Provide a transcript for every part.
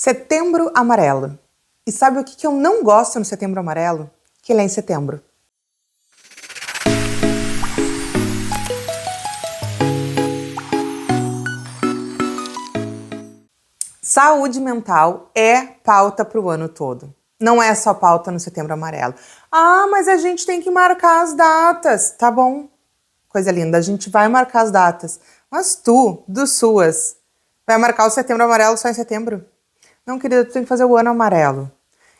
Setembro Amarelo. E sabe o que eu não gosto no Setembro Amarelo? Que ele é em setembro. Saúde mental é pauta para o ano todo. Não é só pauta no Setembro Amarelo. Ah, mas a gente tem que marcar as datas. Tá bom. Coisa linda, a gente vai marcar as datas. Mas tu, dos suas, vai marcar o Setembro Amarelo só em setembro? Não, querida, tu tem que fazer o ano amarelo.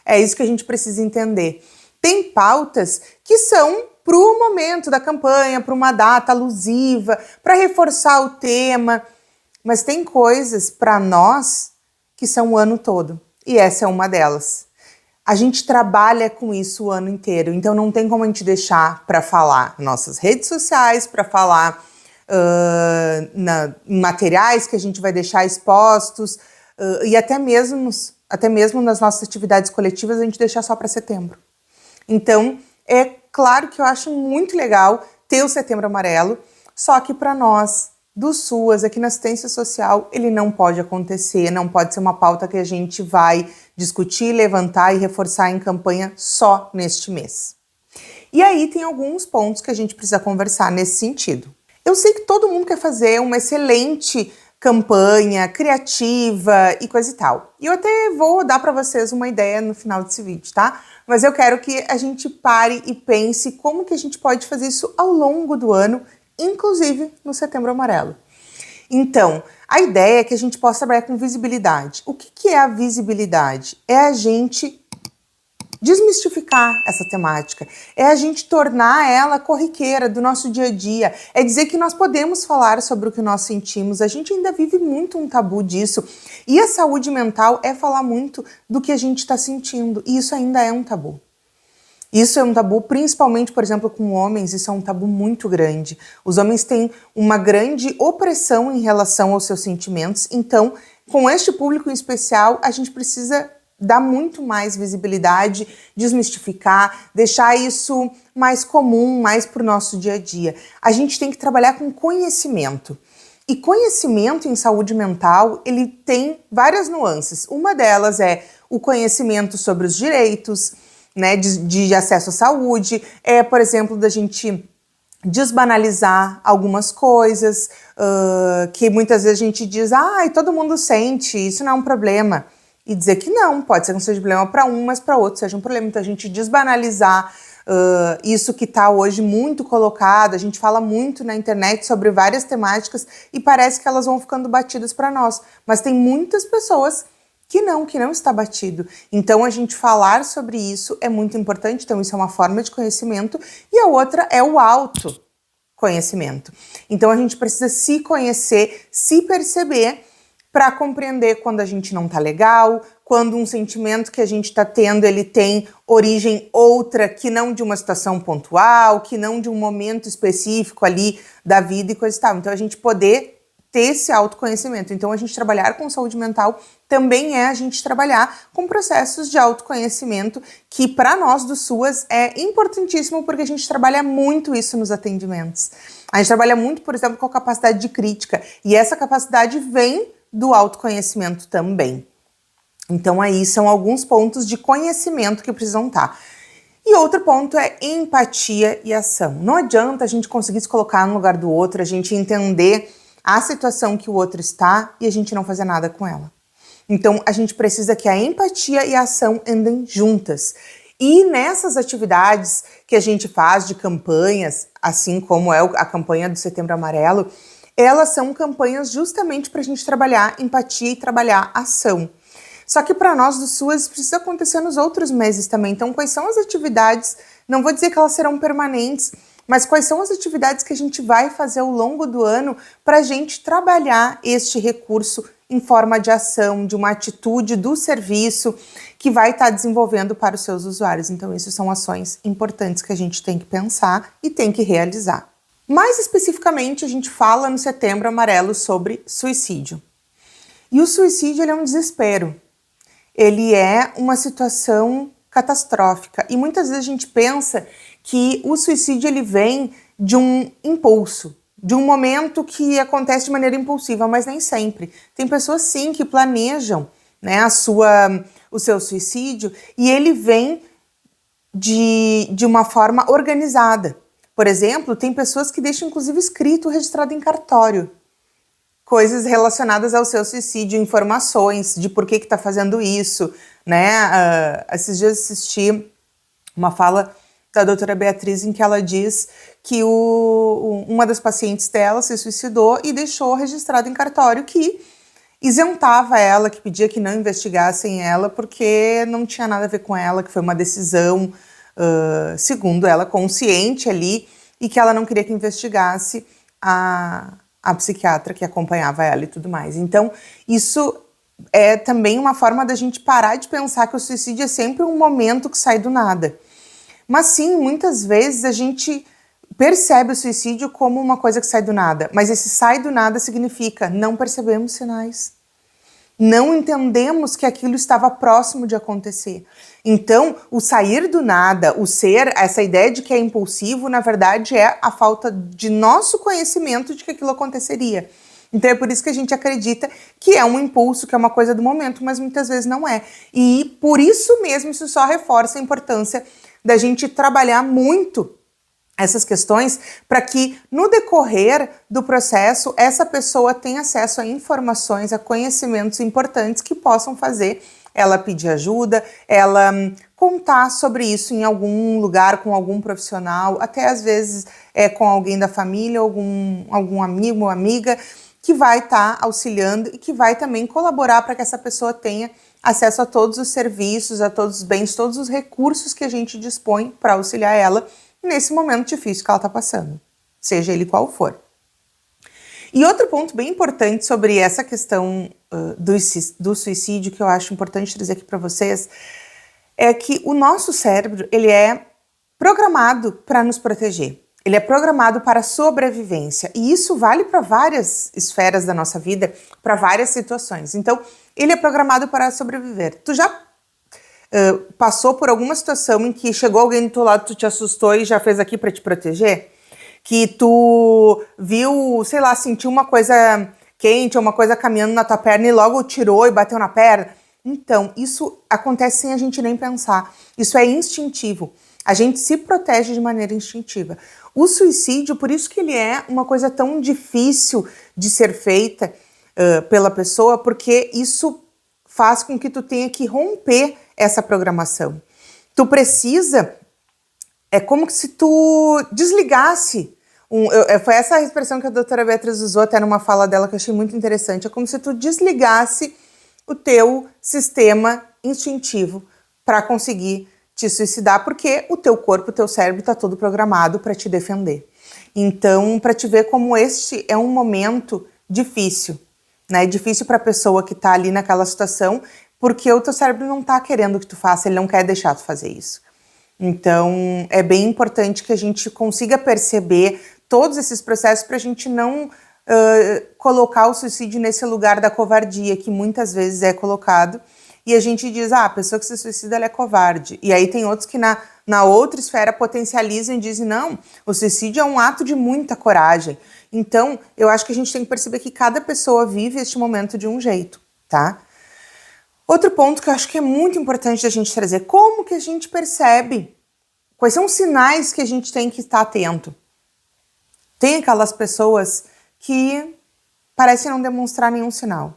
É isso que a gente precisa entender. Tem pautas que são para o momento da campanha, para uma data alusiva, para reforçar o tema. Mas tem coisas para nós que são o ano todo. E essa é uma delas. A gente trabalha com isso o ano inteiro, então não tem como a gente deixar para falar nas nossas redes sociais, para falar em materiais que a gente vai deixar expostos e até mesmo nas nossas atividades coletivas a gente deixar só para setembro. Então, é claro que eu acho muito legal ter o Setembro Amarelo, só que para nós, do SUAS, aqui na assistência social, ele não pode acontecer, não pode ser uma pauta que a gente vai discutir, levantar e reforçar em campanha só neste mês. E aí tem alguns pontos que a gente precisa conversar nesse sentido. Eu sei que todo mundo quer fazer uma excelente campanha criativa e coisa e tal. E eu até vou dar para vocês uma ideia no final desse vídeo, tá? Mas eu quero que a gente pare e pense como que a gente pode fazer isso ao longo do ano, inclusive no Setembro Amarelo. Então, a ideia é que a gente possa trabalhar com visibilidade. O que é a visibilidade? É a gente desmistificar essa temática, é a gente tornar ela corriqueira do nosso dia a dia, é dizer que nós podemos falar sobre o que nós sentimos, a gente ainda vive muito um tabu disso, e a saúde mental é falar muito do que a gente está sentindo, e isso ainda é um tabu. Isso é um tabu, principalmente, por exemplo, com homens, isso é um tabu muito grande. Os homens têm uma grande opressão em relação aos seus sentimentos, então, com este público em especial, a gente precisa dar muito mais visibilidade, desmistificar, deixar isso mais comum, mais para o nosso dia a dia. A gente tem que trabalhar com conhecimento. E conhecimento em saúde mental, ele tem várias nuances. Uma delas é o conhecimento sobre os direitos, né, de acesso à saúde, por exemplo, da gente desbanalizar algumas coisas, que muitas vezes a gente diz, todo mundo sente, isso não é um problema. E dizer que não, pode ser que não seja problema para um, mas para outro seja um problema. Então a gente desbanalizar isso que está hoje muito colocado, a gente fala muito na internet sobre várias temáticas e parece que elas vão ficando batidas para nós. Mas tem muitas pessoas que não está batido. Então a gente falar sobre isso é muito importante, então isso é uma forma de conhecimento, e a outra é o autoconhecimento. Então a gente precisa se conhecer, se perceber, para compreender quando a gente não tá legal, quando um sentimento que a gente tá tendo, ele tem origem outra, que não de uma situação pontual, que não de um momento específico ali da vida e coisa e tal. Então a gente poder ter esse autoconhecimento. Então a gente trabalhar com saúde mental também é a gente trabalhar com processos de autoconhecimento, que para nós do SUAS é importantíssimo, porque a gente trabalha muito isso nos atendimentos. A gente trabalha muito, por exemplo, com a capacidade de crítica, e essa capacidade vem do autoconhecimento também. Então aí são alguns pontos de conhecimento que precisam estar. E outro ponto é empatia e ação. Não adianta a gente conseguir se colocar no lugar do outro, a gente entender a situação que o outro está e a gente não fazer nada com ela. Então a gente precisa que a empatia e a ação andem juntas. E nessas atividades que a gente faz de campanhas, assim como é a campanha do Setembro Amarelo, elas são campanhas justamente para a gente trabalhar empatia e trabalhar ação. Só que para nós do SUAS precisa acontecer nos outros meses também. Então, quais são as atividades, não vou dizer que elas serão permanentes, mas quais são as atividades que a gente vai fazer ao longo do ano para a gente trabalhar este recurso em forma de ação, de uma atitude do serviço que vai estar desenvolvendo para os seus usuários. Então, isso são ações importantes que a gente tem que pensar e tem que realizar. Mais especificamente, a gente fala no Setembro Amarelo sobre suicídio. E o suicídio ele é um desespero. Ele é uma situação catastrófica. E muitas vezes a gente pensa que o suicídio ele vem de um impulso, de um momento que acontece de maneira impulsiva, mas nem sempre. Tem pessoas sim que planejam né, o seu suicídio, e ele vem de uma forma organizada. Por exemplo, tem pessoas que deixam inclusive escrito, registrado em cartório, coisas relacionadas ao seu suicídio, informações de por que está fazendo isso, né? Esses dias assisti uma fala da doutora Beatriz em que ela diz que uma das pacientes dela se suicidou e deixou registrado em cartório que isentava ela, que pedia que não investigassem ela porque não tinha nada a ver com ela, que foi uma decisão, segundo ela, consciente ali, e que ela não queria que investigasse a psiquiatra que acompanhava ela e tudo mais. Então, isso é também uma forma da gente parar de pensar que o suicídio é sempre um momento que sai do nada. Mas sim, muitas vezes a gente percebe o suicídio como uma coisa que sai do nada, mas esse sai do nada significa não percebemos sinais. Não entendemos que aquilo estava próximo de acontecer. Então, o sair do nada, o ser, essa ideia de que é impulsivo, na verdade é a falta de nosso conhecimento de que aquilo aconteceria. Então é por isso que a gente acredita que é um impulso, que é uma coisa do momento, mas muitas vezes não é. E por isso mesmo, isso só reforça a importância da gente trabalhar muito essas questões para que no decorrer do processo essa pessoa tenha acesso a informações, a conhecimentos importantes que possam fazer ela pedir ajuda, ela contar sobre isso em algum lugar com algum profissional, até às vezes com alguém da família, algum amigo ou amiga que vai estar auxiliando e que vai também colaborar para que essa pessoa tenha acesso a todos os serviços, a todos os bens, todos os recursos que a gente dispõe para auxiliar ela nesse momento difícil que ela está passando, seja ele qual for. E outro ponto bem importante sobre essa questão do suicídio, que eu acho importante trazer aqui para vocês, é que o nosso cérebro, ele é programado para nos proteger. Ele é programado para a sobrevivência. E isso vale para várias esferas da nossa vida, para várias situações. Então, ele é programado para sobreviver. Tu já passou por alguma situação em que chegou alguém do teu lado, tu te assustou e já fez aqui para te proteger? Que tu viu, sei lá, sentiu uma coisa quente ou uma coisa caminhando na tua perna e logo tirou e bateu na perna? Então, isso acontece sem a gente nem pensar. Isso é instintivo. A gente se protege de maneira instintiva. O suicídio, por isso que ele é uma coisa tão difícil de ser feita pela pessoa, porque isso faz com que tu tenha que romper essa programação. Tu precisa, é como se tu desligasse, foi essa a expressão que a doutora Beatriz usou até numa fala dela que eu achei muito interessante, é como se tu desligasse o teu sistema instintivo para conseguir te suicidar, porque o teu corpo, o teu cérebro está todo programado para te defender. Então, para te ver como este é um momento difícil, né? Difícil para a pessoa que está ali naquela situação, porque o teu cérebro não está querendo que tu faça, ele não quer deixar tu fazer isso. Então, é bem importante que a gente consiga perceber todos esses processos para a gente não colocar o suicídio nesse lugar da covardia, que muitas vezes é colocado, e a gente diz, a pessoa que se suicida ela é covarde. E aí tem outros que na outra esfera potencializam e dizem, não, o suicídio é um ato de muita coragem. Então, eu acho que a gente tem que perceber que cada pessoa vive este momento de um jeito, tá? Outro ponto que eu acho que é muito importante da gente trazer, como que a gente percebe? Quais são os sinais que a gente tem que estar atento? Tem aquelas pessoas que parecem não demonstrar nenhum sinal.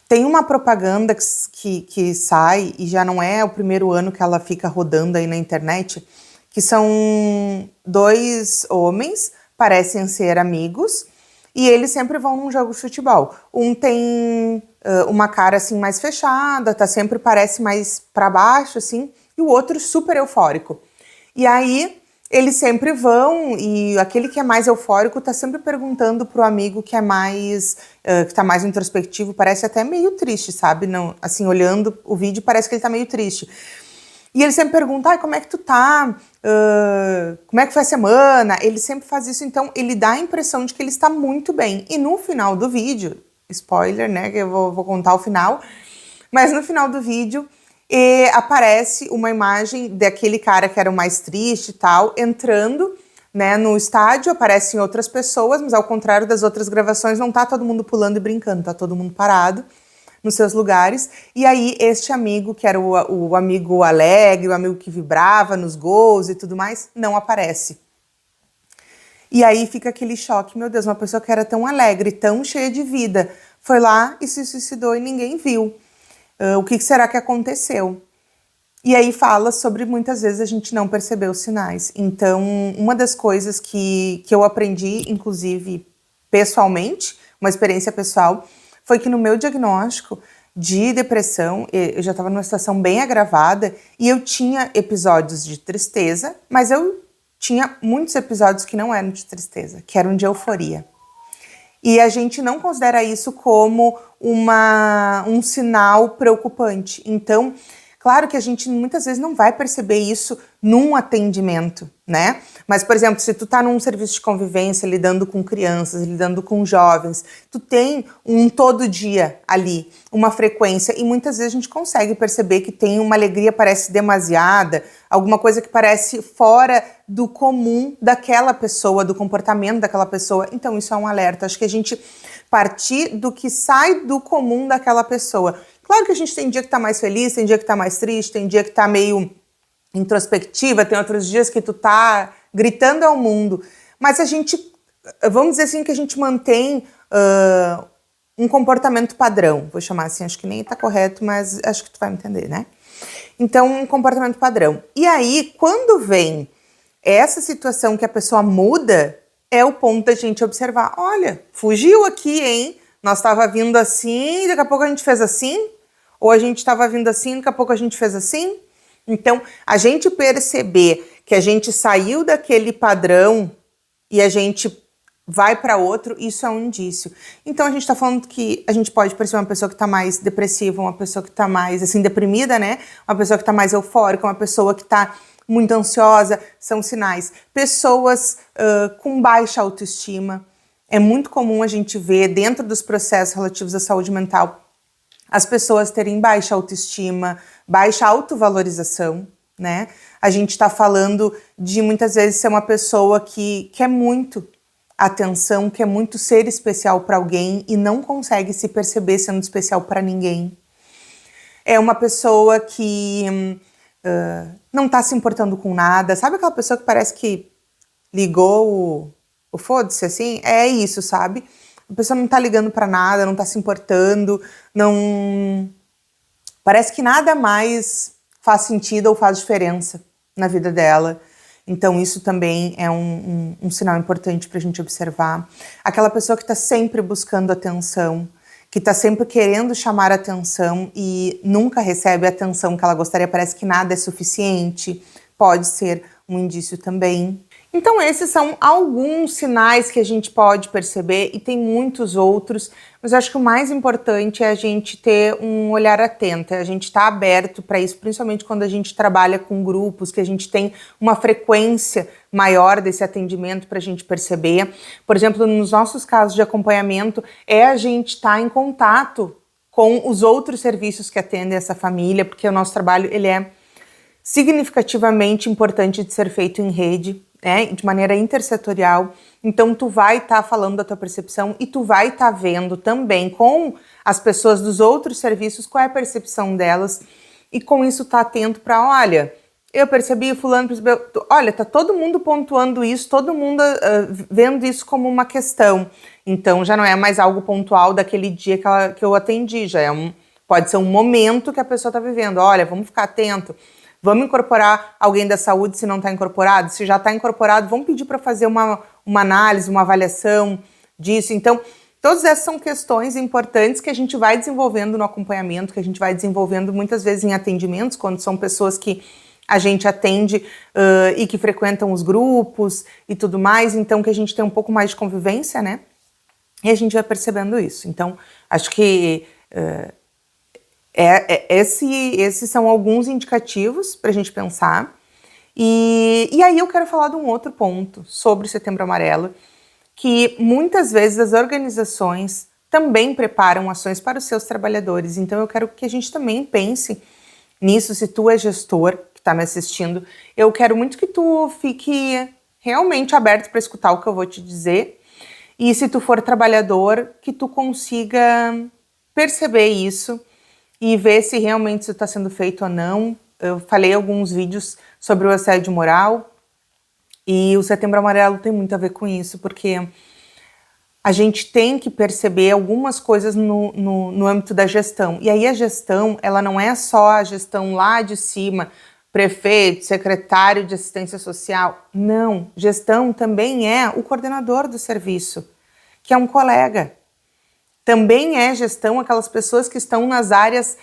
Tem uma propaganda que sai, e já não é o primeiro ano que ela fica rodando aí na internet, que são dois homens, parecem ser amigos, e eles sempre vão num jogo de futebol. Um tem uma cara assim mais fechada, sempre parece mais para baixo, assim, e o outro super eufórico. E aí eles sempre vão, e aquele que é mais eufórico tá sempre perguntando pro amigo que é mais, que tá mais introspectivo, parece até meio triste, sabe? Não, assim, olhando o vídeo parece que ele tá meio triste. E ele sempre pergunta, como é que tu tá? Como é que foi a semana? Ele sempre faz isso, então ele dá a impressão de que ele está muito bem. E no final do vídeo, spoiler, né, que eu vou contar o final, mas no final do vídeo aparece uma imagem daquele cara que era o mais triste e tal, entrando, né, no estádio, aparecem outras pessoas, mas ao contrário das outras gravações, não tá todo mundo pulando e brincando, tá todo mundo parado, nos seus lugares, e aí este amigo, que era o amigo alegre, o amigo que vibrava nos gols e tudo mais, não aparece. E aí fica aquele choque, meu Deus, uma pessoa que era tão alegre, tão cheia de vida, foi lá e se suicidou e ninguém viu. O que será que aconteceu? E aí fala sobre muitas vezes a gente não perceber os sinais. Então, uma das coisas que eu aprendi, inclusive pessoalmente, uma experiência pessoal, foi que no meu diagnóstico de depressão, eu já estava numa situação bem agravada e eu tinha episódios de tristeza, mas eu tinha muitos episódios que não eram de tristeza, que eram de euforia. E a gente não considera isso como um sinal preocupante. Então, claro que a gente muitas vezes não vai perceber isso num atendimento, né? Mas, por exemplo, se tu tá num serviço de convivência, lidando com crianças, lidando com jovens, tu tem um todo dia ali, uma frequência, e muitas vezes a gente consegue perceber que tem uma alegria parece demasiada, alguma coisa que parece fora do comum daquela pessoa, do comportamento daquela pessoa. Então isso é um alerta. Acho que a gente partir do que sai do comum daquela pessoa. Claro que a gente tem dia que tá mais feliz, tem dia que tá mais triste, tem dia que tá meio introspectiva, tem outros dias que tu tá gritando ao mundo. Mas a gente, vamos dizer assim, que a gente mantém um comportamento padrão. Vou chamar assim, acho que nem tá correto, mas acho que tu vai me entender, né? Então, um comportamento padrão. E aí, quando vem essa situação que a pessoa muda, é o ponto da gente observar. Olha, fugiu aqui, hein? Nós estava vindo assim, daqui a pouco a gente fez assim. Ou a gente estava vindo assim, daqui a pouco a gente fez assim. Então, a gente perceber que a gente saiu daquele padrão e a gente vai para outro, isso é um indício. Então, a gente está falando que a gente pode perceber uma pessoa que está mais depressiva, uma pessoa que está mais, assim, deprimida, né? Uma pessoa que está mais eufórica, uma pessoa que está muito ansiosa, são sinais. Pessoas com baixa autoestima. É muito comum a gente ver, dentro dos processos relativos à saúde mental, as pessoas terem baixa autoestima, baixa autovalorização, né? A gente está falando de, muitas vezes, ser uma pessoa que quer muito atenção, quer muito ser especial para alguém e não consegue se perceber sendo especial para ninguém. É uma pessoa que não está se importando com nada. Sabe aquela pessoa que parece que ligou o foda-se, assim? É isso, sabe? A pessoa não tá ligando para nada, não tá se importando, não... Parece que nada mais faz sentido ou faz diferença na vida dela. Então isso também é um sinal importante pra gente observar. Aquela pessoa que tá sempre buscando atenção, que tá sempre querendo chamar atenção e nunca recebe a atenção que ela gostaria, parece que nada é suficiente, pode ser um indício também. Então esses são alguns sinais que a gente pode perceber e tem muitos outros, mas eu acho que o mais importante é a gente ter um olhar atento, é a gente estar aberto para isso, principalmente quando a gente trabalha com grupos, que a gente tem uma frequência maior desse atendimento para a gente perceber. Por exemplo, nos nossos casos de acompanhamento, é a gente estar em contato com os outros serviços que atendem essa família, porque o nosso trabalho ele é significativamente importante de ser feito em rede, né, de maneira intersetorial. Então tu vai estar falando da tua percepção e tu vai estar vendo também com as pessoas dos outros serviços qual é a percepção delas e com isso tá atento para, olha, eu percebi, fulano percebeu, olha, tá todo mundo pontuando isso, todo mundo vendo isso como uma questão. Então já não é mais algo pontual daquele dia que eu atendi, já é pode ser um momento que a pessoa tá vivendo. Olha, vamos ficar atento. Vamos incorporar alguém da saúde se não está incorporado? Se já está incorporado, vamos pedir para fazer uma análise, uma avaliação disso. Então, todas essas são questões importantes que a gente vai desenvolvendo no acompanhamento, que a gente vai desenvolvendo muitas vezes em atendimentos, quando são pessoas que a gente atende e que frequentam os grupos e tudo mais, então que a gente tem um pouco mais de convivência, né? E a gente vai percebendo isso. Então, acho que... esses são alguns indicativos para a gente pensar. E aí eu quero falar de um outro ponto sobre o Setembro Amarelo, que muitas vezes as organizações também preparam ações para os seus trabalhadores. Então eu quero que a gente também pense nisso. Se tu é gestor que está me assistindo, eu quero muito que tu fique realmente aberto para escutar o que eu vou te dizer. E se tu for trabalhador, que tu consiga perceber isso e ver se realmente isso está sendo feito ou não. Eu falei alguns vídeos sobre o assédio moral e o Setembro Amarelo tem muito a ver com isso, porque a gente tem que perceber algumas coisas no âmbito da gestão. E aí a gestão, ela não é só a gestão lá de cima, prefeito, secretário de assistência social. Não, gestão também é o coordenador do serviço, que é um colega. Também é gestão aquelas pessoas que estão nas áreas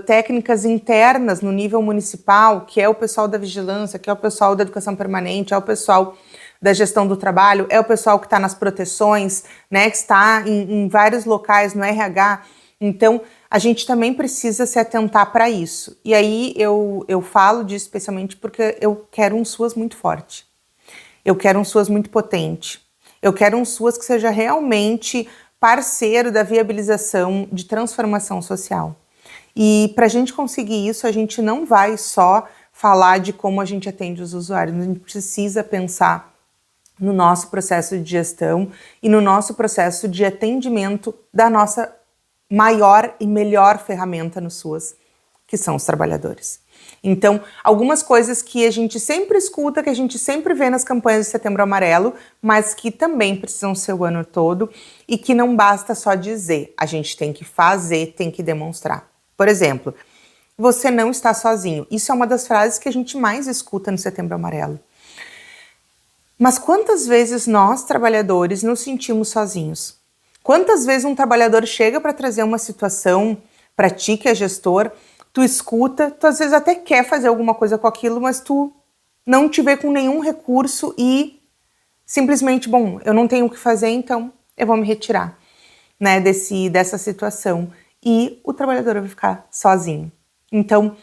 técnicas internas no nível municipal, que é o pessoal da vigilância, que é o pessoal da educação permanente, é o pessoal da gestão do trabalho, é o pessoal que está nas proteções, né, que está em vários locais no RH. Então, a gente também precisa se atentar para isso. E aí eu falo disso especialmente porque eu quero um SUAS muito forte. Eu quero um SUAS muito potente. Eu quero um SUAS que seja realmente parceiro da viabilização de transformação social. E para a gente conseguir isso, a gente não vai só falar de como a gente atende os usuários, a gente precisa pensar no nosso processo de gestão e no nosso processo de atendimento da nossa maior e melhor ferramenta no SUAS, que são os trabalhadores. Então, algumas coisas que a gente sempre escuta, que a gente sempre vê nas campanhas de Setembro Amarelo, mas que também precisam ser o ano todo e que não basta só dizer, a gente tem que fazer, tem que demonstrar. Por exemplo, você não está sozinho. Isso é uma das frases que a gente mais escuta no Setembro Amarelo. Mas quantas vezes nós, trabalhadores, nos sentimos sozinhos? Quantas vezes um trabalhador chega para trazer uma situação para ti, que é gestor, tu escuta, tu às vezes até quer fazer alguma coisa com aquilo, mas tu não te vê com nenhum recurso e simplesmente, bom, eu não tenho o que fazer, então eu vou me retirar, né, dessa situação. E o trabalhador vai ficar sozinho. Então,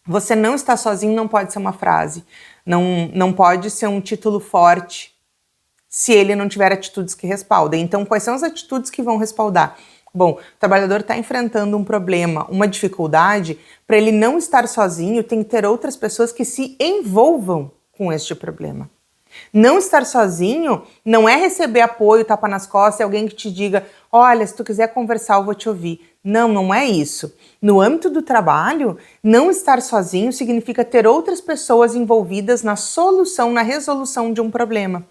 você não está sozinho não pode ser uma frase, não pode ser um título forte se ele não tiver atitudes que respaldem. Então, quais são as atitudes que vão respaldar? Bom, o trabalhador está enfrentando um problema, uma dificuldade, para ele não estar sozinho, tem que ter outras pessoas que se envolvam com este problema. Não estar sozinho não é receber apoio, tapa nas costas, é alguém que te diga, olha, se tu quiser conversar eu vou te ouvir. Não, não é isso. No âmbito do trabalho, não estar sozinho significa ter outras pessoas envolvidas na solução, na resolução de um problema,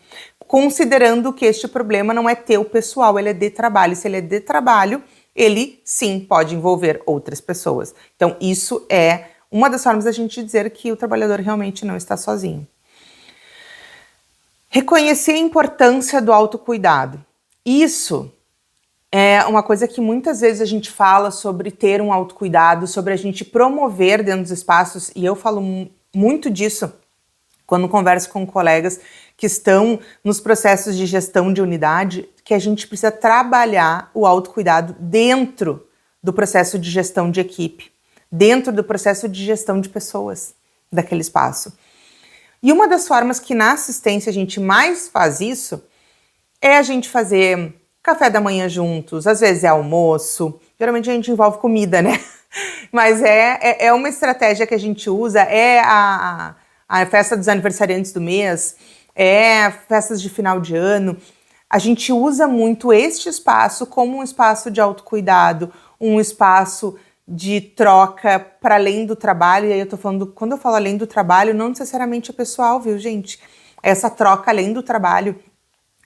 considerando que este problema não é teu pessoal, ele é de trabalho. Se ele é de trabalho, ele sim pode envolver outras pessoas. Então, isso é uma das formas da gente dizer que o trabalhador realmente não está sozinho. Reconhecer a importância do autocuidado. Isso é uma coisa que muitas vezes a gente fala sobre ter um autocuidado, sobre a gente promover dentro dos espaços, e eu falo muito disso quando converso com colegas que estão nos processos de gestão de unidade, que a gente precisa trabalhar o autocuidado dentro do processo de gestão de equipe, dentro do processo de gestão de pessoas daquele espaço. E uma das formas que na assistência a gente mais faz isso é a gente fazer café da manhã juntos, às vezes é almoço, geralmente a gente envolve comida, né? Mas é uma estratégia que a gente usa, é a festa dos aniversariantes do mês, é festas de final de ano. A gente usa muito este espaço como um espaço de autocuidado, um espaço de troca para além do trabalho. E aí eu tô falando, quando eu falo além do trabalho, não necessariamente é pessoal, viu, gente? Essa troca além do trabalho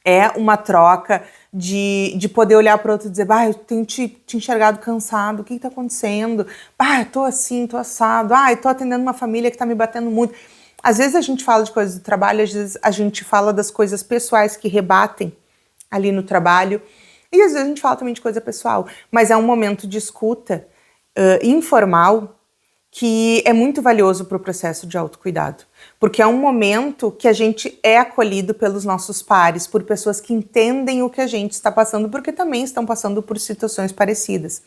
é uma troca de poder olhar para o outro e dizer, eu tenho te enxergado cansado, o que está acontecendo? Eu tô assim, tô assado, eu tô atendendo uma família que está me batendo muito. Às vezes a gente fala de coisas do trabalho, às vezes a gente fala das coisas pessoais que rebatem ali no trabalho, e às vezes a gente fala também de coisa pessoal, mas é um momento de escuta informal que é muito valioso para o processo de autocuidado, porque é um momento que a gente é acolhido pelos nossos pares, por pessoas que entendem o que a gente está passando, porque também estão passando por situações parecidas.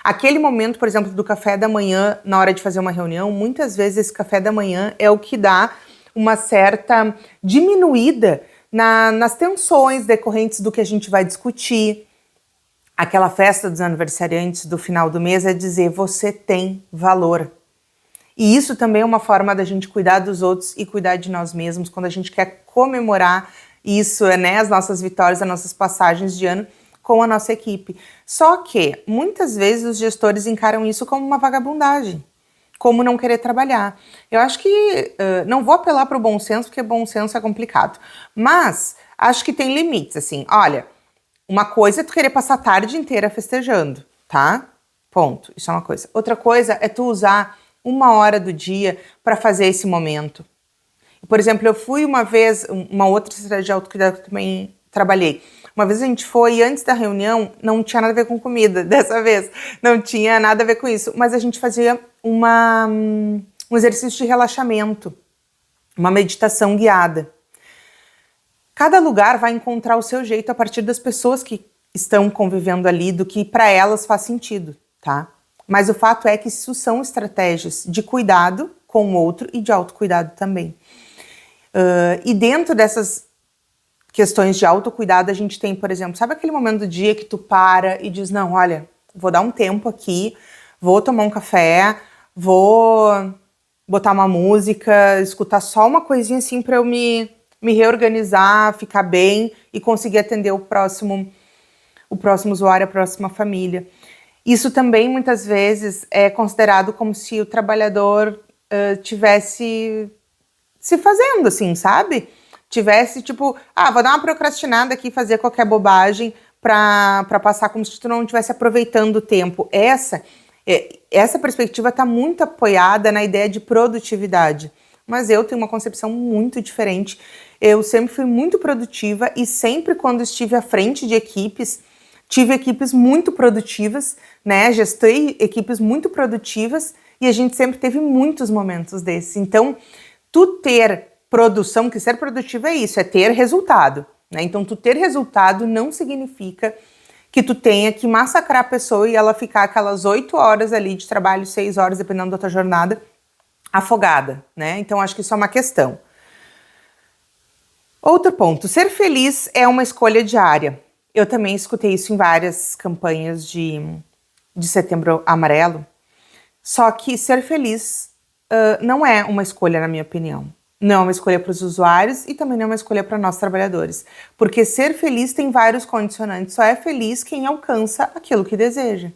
Aquele momento, por exemplo, do café da manhã, na hora de fazer uma reunião, muitas vezes esse café da manhã é o que dá uma certa diminuída nas tensões decorrentes do que a gente vai discutir. Aquela festa dos aniversariantes do final do mês é dizer, você tem valor. E isso também é uma forma da gente cuidar dos outros e cuidar de nós mesmos, quando a gente quer comemorar isso, né, as nossas vitórias, as nossas passagens de ano, com a nossa equipe. Só que, muitas vezes, os gestores encaram isso como uma vagabundagem, como não querer trabalhar. Eu acho que, não vou apelar para o bom senso, porque bom senso é complicado, mas acho que tem limites, assim, olha, uma coisa é tu querer passar a tarde inteira festejando, tá? Ponto, isso é uma coisa. Outra coisa é tu usar 1 hora do dia para fazer esse momento. Por exemplo, eu fui uma vez, uma outra estratégia de autocuidado que eu também trabalhei. Uma vez a gente foi e antes da reunião, não tinha nada a ver com comida, dessa vez. Não tinha nada a ver com isso. Mas a gente fazia um exercício de relaxamento, uma meditação guiada. Cada lugar vai encontrar o seu jeito a partir das pessoas que estão convivendo ali, do que para elas faz sentido, tá? Mas o fato é que isso são estratégias de cuidado com o outro e de autocuidado também. E dentro dessas questões de autocuidado, a gente tem, por exemplo, sabe aquele momento do dia que tu para e diz, não, olha, vou dar um tempo aqui, vou tomar um café, vou botar uma música, escutar só uma coisinha assim para eu me reorganizar, ficar bem e conseguir atender o próximo usuário, a próxima família. Isso também, muitas vezes, é considerado como se o trabalhador tivesse se fazendo, assim, sabe? Tivesse, tipo, vou dar uma procrastinada aqui, fazer qualquer bobagem pra passar como se tu não estivesse aproveitando o tempo. Essa perspectiva está muito apoiada na ideia de produtividade. Mas eu tenho uma concepção muito diferente. Eu sempre fui muito produtiva e sempre quando estive à frente de equipes, tive equipes muito produtivas, né? Gestei equipes muito produtivas e a gente sempre teve muitos momentos desses. Então, tu ter produção, que ser produtivo é isso, é ter resultado, né? Então, tu ter resultado não significa que tu tenha que massacrar a pessoa e ela ficar aquelas 8 horas ali de trabalho, 6 horas, dependendo da tua jornada, afogada, né? Então, acho que isso é uma questão. Outro ponto, ser feliz é uma escolha diária. Eu também escutei isso em várias campanhas de Setembro Amarelo, só que ser feliz não é uma escolha, na minha opinião. Não é uma escolha para os usuários e também não é uma escolha para nós trabalhadores. Porque ser feliz tem vários condicionantes. Só é feliz quem alcança aquilo que deseja.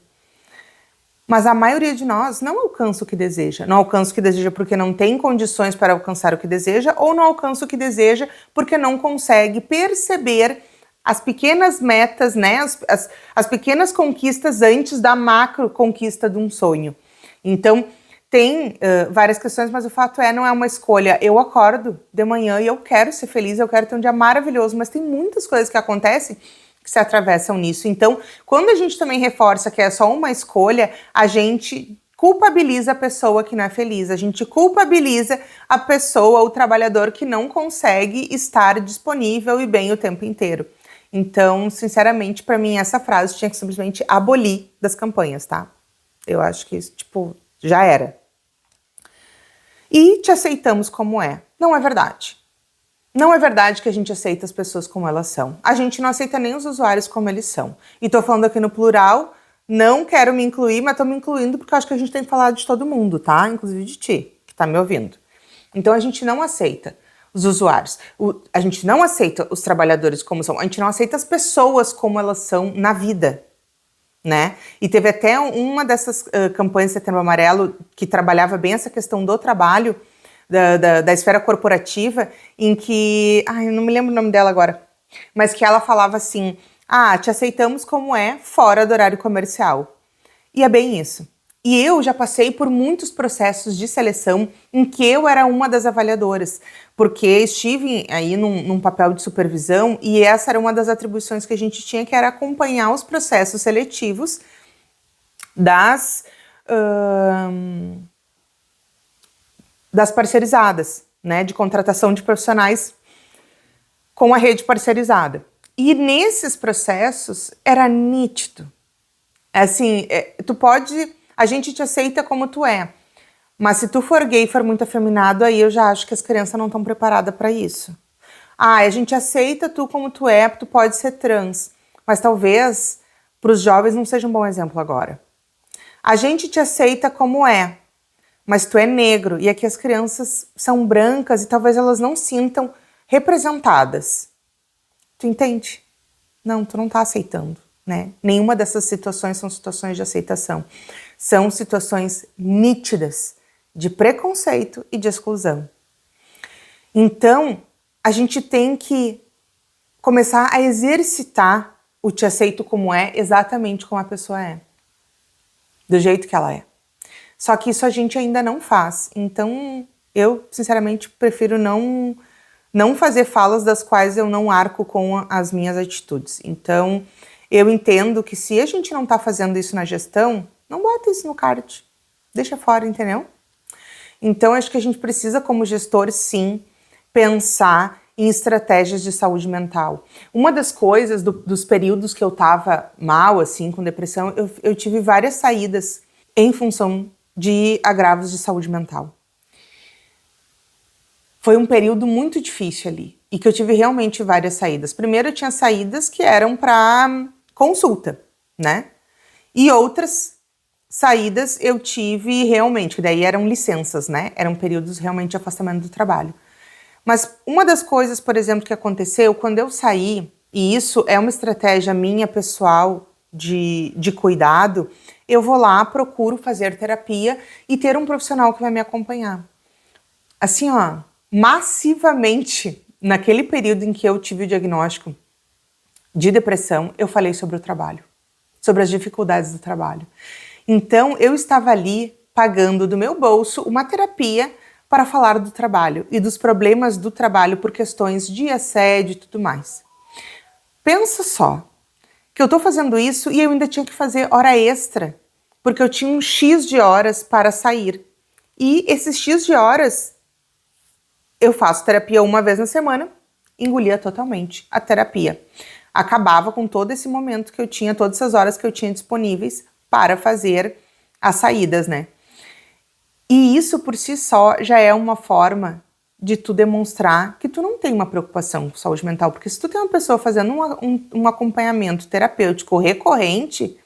Mas a maioria de nós não alcança o que deseja. Não alcança o que deseja porque não tem condições para alcançar o que deseja ou não alcança o que deseja porque não consegue perceber as pequenas metas, né? As pequenas conquistas antes da macro conquista de um sonho. Então, tem várias questões, mas o fato não é uma escolha. Eu acordo de manhã e eu quero ser feliz, eu quero ter um dia maravilhoso, mas tem muitas coisas que acontecem que se atravessam nisso. Então, quando a gente também reforça que é só uma escolha, a gente culpabiliza a pessoa que não é feliz, a gente culpabiliza a pessoa, o trabalhador que não consegue estar disponível e bem o tempo inteiro. Então, sinceramente, para mim, essa frase tinha que simplesmente abolir das campanhas, tá? Eu acho que isso, já era. E te aceitamos como é. Não é verdade. Não é verdade que a gente aceita as pessoas como elas são. A gente não aceita nem os usuários como eles são. E tô falando aqui no plural, não quero me incluir, mas tô me incluindo porque eu acho que a gente tem que falar de todo mundo, tá? Inclusive de ti, que tá me ouvindo. Então a gente não aceita os usuários. A gente não aceita os trabalhadores como são. A gente não aceita as pessoas como elas são na vida. Né? E teve até uma dessas campanhas de Setembro Amarelo que trabalhava bem essa questão do trabalho, da esfera corporativa, em que... eu não me lembro o nome dela agora. Mas que ela falava assim, te aceitamos como é, fora do horário comercial. E é bem isso. E eu já passei por muitos processos de seleção em que eu era uma das avaliadoras, porque estive aí num papel de supervisão e essa era uma das atribuições que a gente tinha, que era acompanhar os processos seletivos das parceirizadas, né, de contratação de profissionais com a rede parceirizada. E nesses processos era nítido. Assim, a gente te aceita como tu é. Mas se tu for gay e for muito afeminado, aí eu já acho que as crianças não estão preparadas para isso. A gente aceita tu como tu é, tu pode ser trans. Mas talvez para os jovens não seja um bom exemplo agora. A gente te aceita como é, mas tu é negro. E aqui as crianças são brancas e talvez elas não sintam representadas. Tu entende? Não, tu não tá aceitando. né? Nenhuma dessas situações são situações de aceitação. São situações nítidas de preconceito e de exclusão. Então, a gente tem que começar a exercitar o te aceito como é, exatamente como a pessoa é. Do jeito que ela é. Só que isso a gente ainda não faz. Então, eu, sinceramente, prefiro não fazer falas das quais eu não arco com as minhas atitudes. Então, eu entendo que se a gente não está fazendo isso na gestão, não bota isso no card. Deixa fora, entendeu? Então, acho que a gente precisa, como gestor, sim, pensar em estratégias de saúde mental. Uma das coisas dos períodos que eu estava mal, assim, com depressão, eu tive várias saídas em função de agravos de saúde mental. Foi um período muito difícil ali e que eu tive realmente várias saídas. Primeiro, eu tinha saídas que eram para consulta, né? E outras saídas eu tive realmente, que daí eram licenças, né? Eram períodos realmente de afastamento do trabalho. Mas uma das coisas, por exemplo, que aconteceu quando eu saí, e isso é uma estratégia minha pessoal de cuidado, eu vou lá, procuro fazer terapia e ter um profissional que vai me acompanhar. Assim, ó, massivamente, naquele período em que eu tive o diagnóstico de depressão, eu falei sobre o trabalho, sobre as dificuldades do trabalho. Então, eu estava ali pagando do meu bolso uma terapia para falar do trabalho e dos problemas do trabalho por questões de assédio e tudo mais. Pensa só, que eu tô fazendo isso e eu ainda tinha que fazer hora extra, porque eu tinha um X de horas para sair. E esses X de horas, eu faço terapia uma vez na semana, engolia totalmente a terapia. Acabava com todo esse momento que eu tinha, todas essas horas que eu tinha disponíveis para fazer as saídas, né? E isso por si só já é uma forma de tu demonstrar que tu não tem uma preocupação com saúde mental, porque se tu tem uma pessoa fazendo um acompanhamento terapêutico recorrente,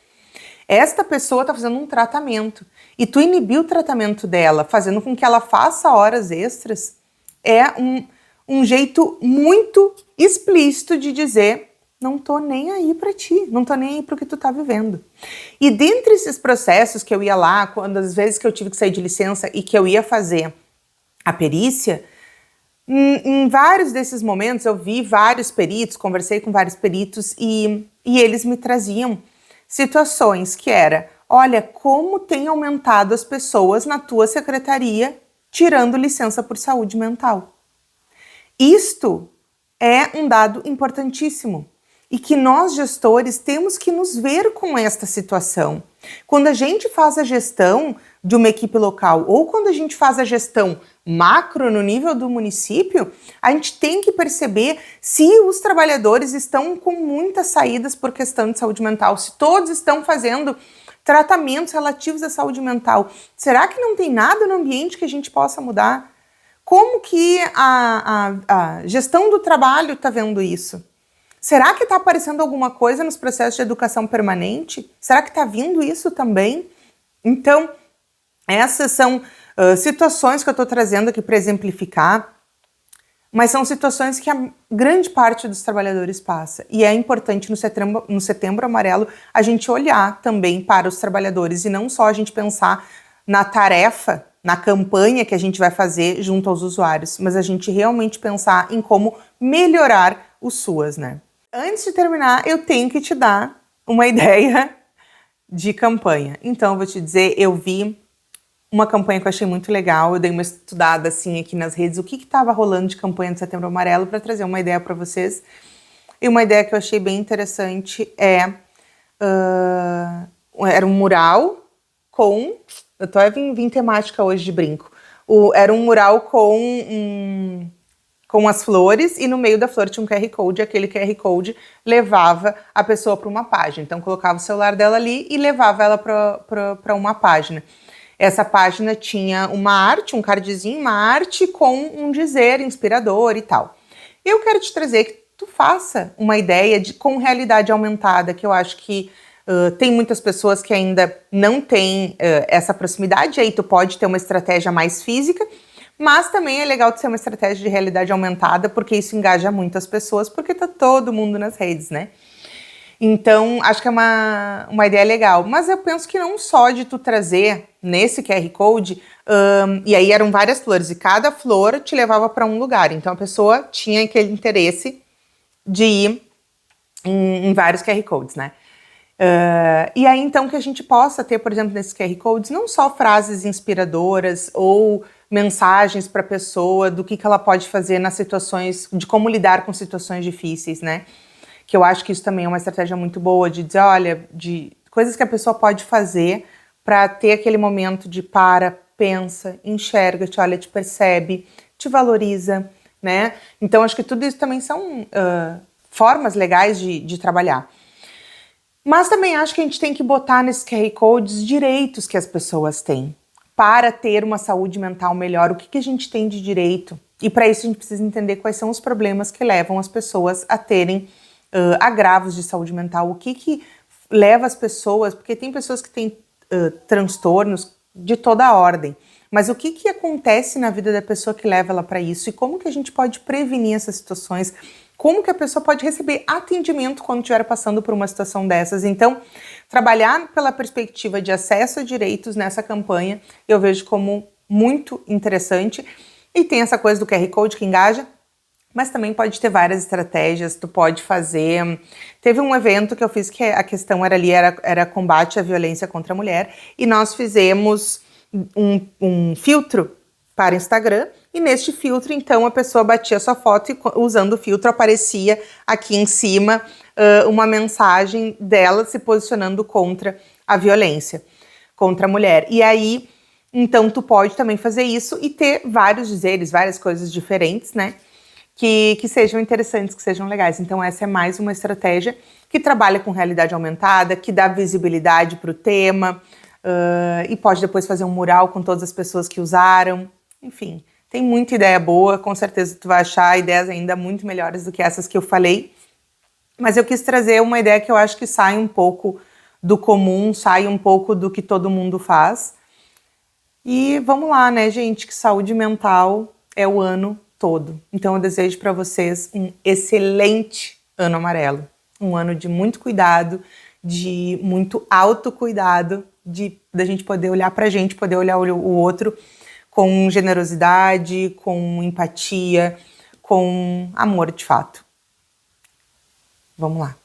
esta pessoa está fazendo um tratamento e tu inibir o tratamento dela, fazendo com que ela faça horas extras, é um jeito muito explícito de dizer: não tô nem aí pra ti, não tô nem aí pro que tu tá vivendo. E dentre esses processos que eu ia lá, quando as vezes que eu tive que sair de licença e que eu ia fazer a perícia, em vários desses momentos eu vi vários peritos, conversei com vários peritos e eles me traziam situações que era: olha, como tem aumentado as pessoas na tua secretaria tirando licença por saúde mental. Isto é um dado importantíssimo e que nós, gestores, temos que nos ver com esta situação. Quando a gente faz a gestão de uma equipe local ou quando a gente faz a gestão macro no nível do município, a gente tem que perceber se os trabalhadores estão com muitas saídas por questão de saúde mental, se todos estão fazendo tratamentos relativos à saúde mental. Será que não tem nada no ambiente que a gente possa mudar? Como que a gestão do trabalho está vendo isso? Será que está aparecendo alguma coisa nos processos de educação permanente? Será que está vindo isso também? Então, essas são situações que eu estou trazendo aqui para exemplificar, mas são situações que a grande parte dos trabalhadores passa. E é importante no Setembro Amarelo a gente olhar também para os trabalhadores e não só a gente pensar na tarefa, na campanha que a gente vai fazer junto aos usuários, mas a gente realmente pensar em como melhorar os SUAS, né? Antes de terminar, eu tenho que te dar uma ideia de campanha. Então, eu vou te dizer, eu vi uma campanha que eu achei muito legal, eu dei uma estudada assim aqui nas redes, o que estava rolando de campanha de Setembro Amarelo para trazer uma ideia para vocês. E uma ideia que eu achei bem interessante era um mural com... Eu tô vim temática hoje de brinco. Era um mural com as flores e no meio da flor tinha um QR Code, e aquele QR Code levava a pessoa para uma página. Então colocava o celular dela ali e levava ela para uma página. Essa página tinha uma arte, um cardzinho, uma arte com um dizer inspirador e tal. Eu quero te trazer que tu faça uma ideia com realidade aumentada, que eu acho que tem muitas pessoas que ainda não têm essa proximidade, aí tu pode ter uma estratégia mais física, mas também é legal ter uma estratégia de realidade aumentada, porque isso engaja muitas pessoas, porque tá todo mundo nas redes, né? Então, acho que é uma ideia legal. Mas eu penso que não só de tu trazer nesse QR Code, e aí eram várias flores, e cada flor te levava para um lugar. Então, a pessoa tinha aquele interesse de ir em vários QR Codes, né? E aí, então, que a gente possa ter, por exemplo, nesses QR Codes, não só frases inspiradoras ou mensagens para a pessoa do que ela pode fazer nas situações, de como lidar com situações difíceis, né? Que eu acho que isso também é uma estratégia muito boa de dizer, olha, de coisas que a pessoa pode fazer para ter aquele momento de para, pensa, enxerga, te olha, te percebe, te valoriza, né? Então, acho que tudo isso também são formas legais de trabalhar. Mas também acho que a gente tem que botar nesses QR Codes direitos que as pessoas têm para ter uma saúde mental melhor. O que a gente tem de direito? E para isso a gente precisa entender quais são os problemas que levam as pessoas a terem agravos de saúde mental. O que leva as pessoas... Porque tem pessoas que têm transtornos de toda a ordem. Mas o que acontece na vida da pessoa que leva ela para isso? E como que a gente pode prevenir essas situações? Como que a pessoa pode receber atendimento quando estiver passando por uma situação dessas? Então, trabalhar pela perspectiva de acesso a direitos nessa campanha, eu vejo como muito interessante. E tem essa coisa do QR Code que engaja, mas também pode ter várias estratégias, tu pode fazer... Teve um evento que eu fiz que a questão era combate à violência contra a mulher, e nós fizemos um filtro para Instagram, e neste filtro, então, a pessoa batia sua foto e usando o filtro aparecia aqui em cima uma mensagem dela se posicionando contra a violência contra a mulher. E aí, então, tu pode também fazer isso e ter vários dizeres, várias coisas diferentes, né? Que sejam interessantes, que sejam legais. Então essa é mais uma estratégia que trabalha com realidade aumentada, que dá visibilidade para o tema, e pode depois fazer um mural com todas as pessoas que usaram. Enfim, tem muita ideia boa, com certeza tu vai achar ideias ainda muito melhores do que essas que eu falei. Mas eu quis trazer uma ideia que eu acho que sai um pouco do comum, sai um pouco do que todo mundo faz. E vamos lá, né, gente, que saúde mental é o ano todo. Então eu desejo para vocês um excelente ano amarelo. Um ano de muito cuidado, de muito autocuidado, da gente poder olhar pra gente, poder olhar o outro com generosidade, com empatia, com amor de fato. Vamos lá.